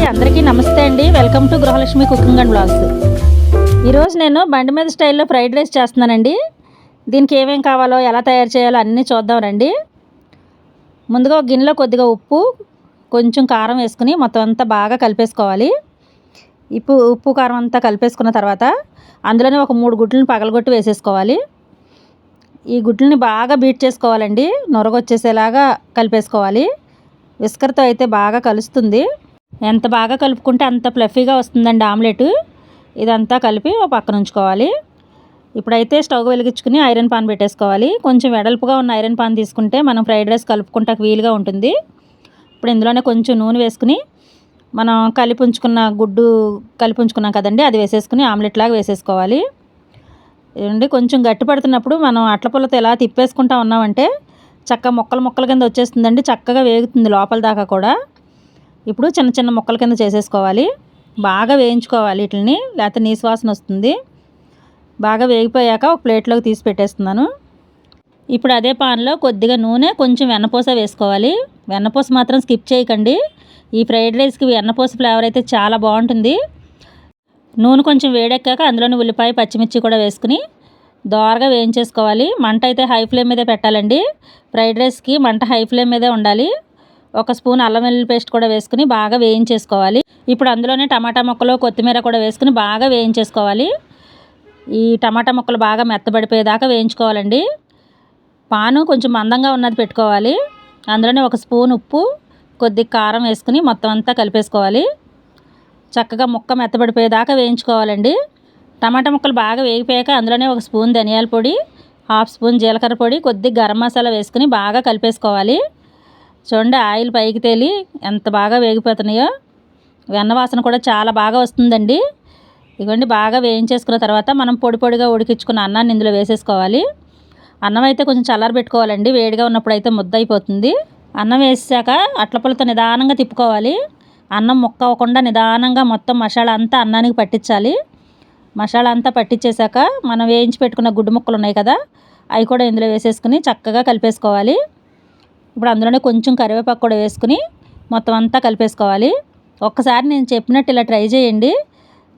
అందరికీ నమస్తే అండి. Welcome to Grihalakshmi cooking and blogs. ఈరోజు నేను బండి మీద స్టైల్లో ఫ్రైడ్ రైస్ చేస్తున్నానండి. దీనికి ఏమేం కావాలో ఎలా తయారు చేయాలో అన్నీ చూద్దాం రండి. ముందుగా ఒక గిన్నెలో కొద్దిగా ఉప్పు, కొంచెం కారం వేసుకుని మొత్తం అంతా బాగా కలిపేసుకోవాలి. ఉప్పు కారం అంతా కలిపేసుకున్న తర్వాత అందులోనే ఒక 3 గుడ్లను పగలగొట్టి వేసేసుకోవాలి. ఈ గుడ్లని బాగా బీట్ చేసుకోవాలండి. నొరగొచ్చేసేలాగా కలిపేసుకోవాలి. విస్కర్తో అయితే బాగా కలుస్తుంది. ఎంత బాగా కలుపుకుంటే అంత ఫ్లఫీగా వస్తుందండి ఆమ్లెట్. ఇదంతా కలిపి ఒక పక్కన ఉంచుకోవాలి. ఇప్పుడైతే స్టవ్ వెలిగించుకుని ఐరన్ పాన్ పెట్టేసుకోవాలి. కొంచెం వెడల్పుగా ఉన్న ఐరన్ పాన్ తీసుకుంటే మనం ఫ్రైడ్ రైస్ కలుపుకుంటానికి వీలుగా ఉంటుంది. ఇప్పుడు ఇందులోనే కొంచెం నూనె వేసుకుని మనం గుడ్డు కలిపి ఉంచుకున్నాం కదండి, అది వేసేసుకుని ఆమ్లెట్ లాగా వేసేసుకోవాలి. ఏమండి, కొంచెం గట్టి పడుతున్నప్పుడు మనం అట్ల పుల్లతో ఎలా తిప్పేసుకుంటా ఉన్నామంటే ముక్కలు ముక్కల కింద వచ్చేస్తుందండి. చక్కగా వేగుతుంది లోపల దాకా కూడా. ఇప్పుడు చిన్న చిన్న ముక్కల కింద చేసేసుకోవాలి. బాగా వేయించుకోవాలి వీటిని, లేకపోతే నీసు వాసన వస్తుంది. బాగా వేగిపోయాక ఒక ప్లేట్లోకి తీసి పెట్టేస్తున్నాను. ఇప్పుడు అదే పాన్లో కొద్దిగా నూనె, కొంచెం వెన్నపూస వేసుకోవాలి. వెన్నపూస మాత్రం స్కిప్ చేయకండి. ఈ ఫ్రైడ్ రైస్కి వెన్నపూస ఫ్లేవర్ అయితే చాలా బాగుంటుంది. నూనె కొంచెం వేడెక్కాక అందులోని ఉల్లిపాయ, పచ్చిమిర్చి కూడా వేసుకుని దోరగా వేయించేసుకోవాలి. మంట అయితే హై ఫ్లేమ్ మీదే పెట్టాలండి. ఫ్రైడ్ రైస్కి మంట హై ఫ్లేమ్ మీదే ఉండాలి. ఒక స్పూన్ అల్లం వెల్లుల్లి పేస్ట్ కూడా వేసుకుని బాగా వేయించేసుకోవాలి. ఇప్పుడు అందులోనే టమాటా ముక్కలు, కొత్తిమీర కూడా వేసుకుని బాగా వేయించేసుకోవాలి. ఈ టమాటా ముక్కలు బాగా మెత్తబడిపోయేదాకా వేయించుకోవాలండి. పాను కొంచెం మందంగా ఉన్నది పెట్టుకోవాలి. అందులోనే ఒక స్పూన్ ఉప్పు, కొద్ది కారం వేసుకుని మొత్తం అంతా కలిపేసుకోవాలి. చక్కగా ముక్క మెత్తబడిపోయేదాకా వేయించుకోవాలండి. టమాటా ముక్కలు బాగా వేగిపోయాక అందులోనే ఒక స్పూన్ ధనియాల పొడి, హాఫ్ స్పూన్ జీలకర్ర పొడి, కొద్దిగా గరం మసాలా వేసుకుని బాగా కలిపేసుకోవాలి. చూడండి, ఆయిల్ పైకి తేలి ఎంత బాగా వేగిపోతున్నాయో. వెన్న వాసన కూడా చాలా బాగా వస్తుందండి. ఇదిగోండి, బాగా వేయించేసుకున్న తర్వాత మనం పొడి పొడిగా ఉడికించుకున్న అన్నాన్ని ఇందులో వేసేసుకోవాలి. అన్నం అయితే కొంచెం చల్లారబెట్టుకోవాలండి. వేడిగా ఉన్నప్పుడు అయితే ముద్ద అయిపోతుంది. అన్నం వేసాక అట్ల పుల్లతో నిదానంగా తిప్పుకోవాలి. అన్నం ముక్క అవ్వకుండా నిదానంగా మొత్తం మసాలా అంతా అన్నానికి పట్టించాలి. మసాలా అంతా పట్టించేశాక మనం వేయించి పెట్టుకున్న గుడ్డు ముక్కలు ఉన్నాయి కదా, అవి కూడా ఇందులో వేసేసుకుని చక్కగా కలిపేసుకోవాలి. ఇప్పుడు అందులోనే కొంచెం కరివేపాకు కూడా వేసుకుని మొత్తం అంతా కలిపేసుకోవాలి. ఒక్కసారి నేను చెప్పినట్టు ఇలా ట్రై చేయండి.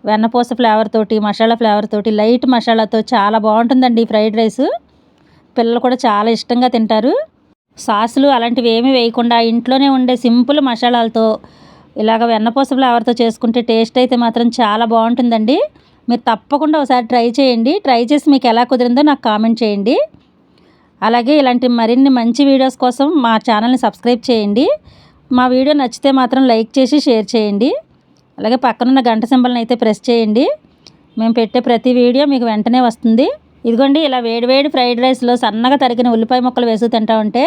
వెన్నపూస ఫ్లేవర్ తోటి, మసాలా ఫ్లేవర్ తోటి, లైట్ మసాలాతో చాలా బాగుంటుందండి ఈ ఫ్రైడ్ రైస్. పిల్లలు కూడా చాలా ఇష్టంగా తింటారు. సాసులు అలాంటివి ఏమీ వేయకుండా ఇంట్లోనే ఉండే సింపుల్ మసాలాలతో ఇలాగ వెన్నపూస ఫ్లేవర్తో చేసుకుంటే టేస్ట్ అయితే మాత్రం చాలా బాగుంటుందండి. మీరు తప్పకుండా ఒకసారి ట్రై చేయండి. ట్రై చేసి మీకు ఎలా కుదిరిందో నాకు కామెంట్ చేయండి. అలాగే ఇలాంటి మరిన్ని మంచి వీడియోస్ కోసం మా ఛానల్ని సబ్స్క్రైబ్ చేయండి. మా వీడియో నచ్చితే మాత్రం లైక్ చేసి షేర్ చేయండి. అలాగే పక్కనున్న గంట సింబల్ని అయితే ప్రెస్ చేయండి. మేము పెట్టే ప్రతి వీడియో మీకు వెంటనే వస్తుంది. ఇదిగోండి, ఇలా వేడివేడి ఫ్రైడ్ రైస్లో సన్నగా తరిగిన ఉల్లిపాయ ముక్కలు వేసి తింటా ఉంటే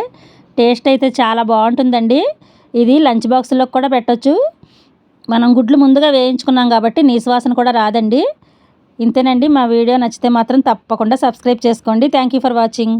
టేస్ట్ అయితే చాలా బాగుంటుందండి. ఇది లంచ్ బాక్స్లోకి కూడా పెట్టొచ్చు. మనం గుడ్లు ముందుగా వేయించుకున్నాం కాబట్టి నీసు వాసన కూడా రాదండి. ఇంతేనండి. మా వీడియో నచ్చితే మాత్రం తప్పకుండా సబ్స్క్రైబ్ చేసుకోండి. Thank you for watching.